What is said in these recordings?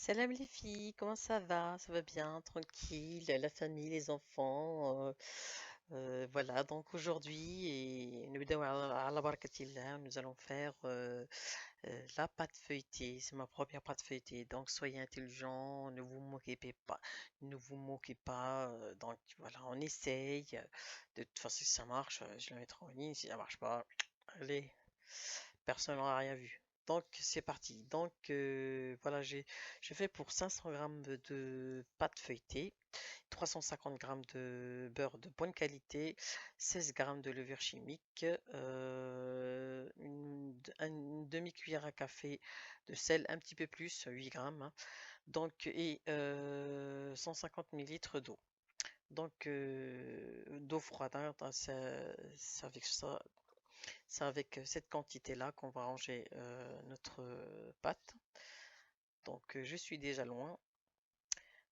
Salam les filles, comment ça va? Ça va bien, tranquille, la famille, les enfants. Voilà, donc aujourd'hui, nous allons faire la pâte feuilletée. C'est ma première pâte feuilletée, donc soyez intelligents, ne vous moquez pas. Donc voilà, on essaye. De toute façon, si ça marche, je la mettrai en ligne. Si ça marche pas, allez, personne n'aura rien vu. Donc c'est parti. Donc voilà, j'ai fait pour 500 grammes de pâte feuilletée, 350 grammes de beurre de bonne qualité, 16 grammes de levure chimique, une demi-cuillère à café de sel, un petit peu plus, 8 grammes, hein. Donc et 150 millilitres d'eau. Donc d'eau froide, hein, c'est avec ça, c'est avec cette quantité-là qu'on va ranger notre pâte. Donc je suis déjà loin.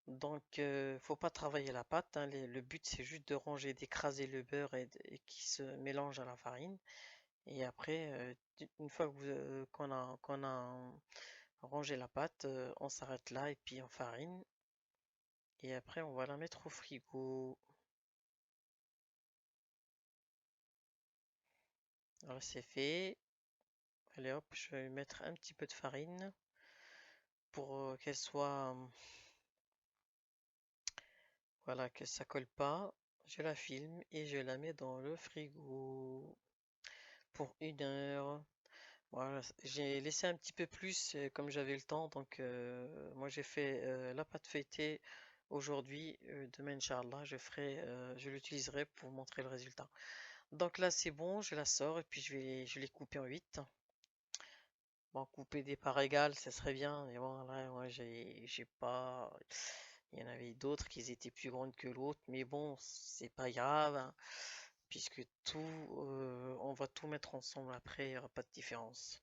Donc faut pas travailler la pâte, hein. Le but c'est juste de ranger, d'écraser le beurre et qui se mélange à la farine. Et après, une fois qu'on a rangé la pâte, on s'arrête là et puis on farine. Et après on va la mettre au frigo. Alors c'est fait. Allez hop, je vais mettre un petit peu de farine pour qu'elle soit voilà, que ça colle pas. Je la filme et je la mets dans le frigo pour 1 heure. Voilà, j'ai laissé un petit peu plus comme j'avais le temps. Donc moi j'ai fait la pâte feuilletée aujourd'hui. Demain, Inch'Allah, je l'utiliserai pour montrer le résultat. Donc là c'est bon, je la sors et puis je vais les couper en 8. Bon, couper des parts égales, ça serait bien. Mais bon, là, moi j'ai pas. Il y en avait d'autres qui étaient plus grandes que l'autre, mais bon, c'est pas grave, hein, puisque on va tout mettre ensemble après, il n'y aura pas de différence.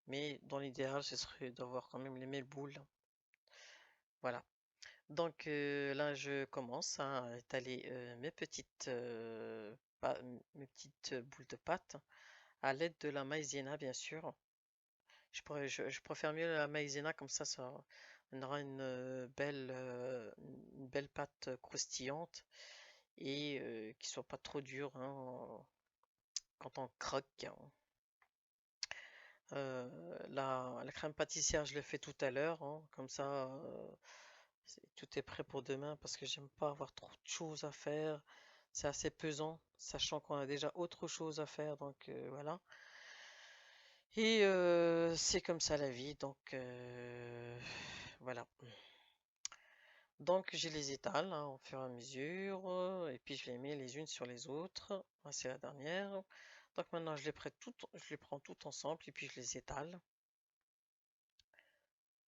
Mais dans l'idéal, ce serait d'avoir quand même les mêmes boules. Voilà. Donc là, je commence à étaler mes petites boules de pâte à l'aide de la maïzena, bien sûr. Je préfère mieux la maïzena, comme ça on aura une belle pâte croustillante et qui soit pas trop dure, hein, quand on croque, hein. La crème pâtissière, je l'ai fait tout à l'heure, hein, comme ça tout est prêt pour demain parce que j'aime pas avoir trop de choses à faire. C'est assez pesant, sachant qu'on a déjà autre chose à faire, donc voilà. Et c'est comme ça la vie, donc voilà. Donc je les étale, hein, au fur et à mesure, et puis je les mets les unes sur les autres. Ah, c'est la dernière. Donc maintenant je les prends toutes ensemble et puis je les étale.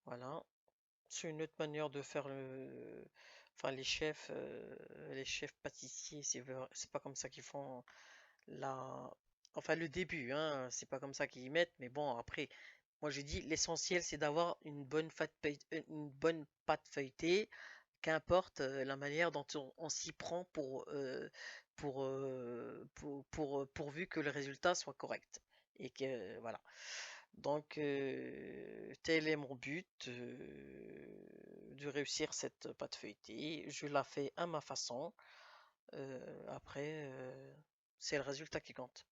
Voilà. C'est une autre manière de faire enfin les chefs pâtissiers, c'est pas comme ça qu'ils font la, enfin le début, hein, c'est pas comme ça qu'ils y mettent. Mais bon après, moi j'ai dit l'essentiel c'est d'avoir une bonne pâte feuilletée. Qu'importe la manière dont on s'y prend pourvu que le résultat soit correct. Et que voilà. Donc, tel est mon but de réussir cette pâte feuilletée. Je la fais à ma façon. Après, c'est le résultat qui compte.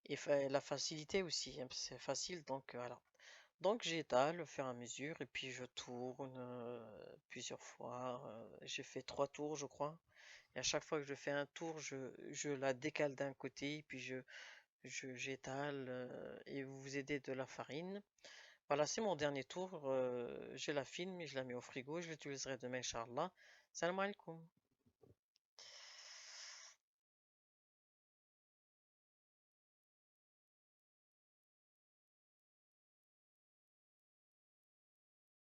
Et la facilité aussi, hein, c'est facile, donc voilà. Donc j'étale au fur et à mesure et puis je tourne plusieurs fois. J'ai fait 3 tours, je crois. Et à chaque fois que je fais un tour, je la décale d'un côté, puis j'étale et vous aidez de la farine. Voilà, c'est mon dernier tour. Je la filme et je la mets au frigo. Je l'utiliserai demain, Inch'Allah. Salam alaikum.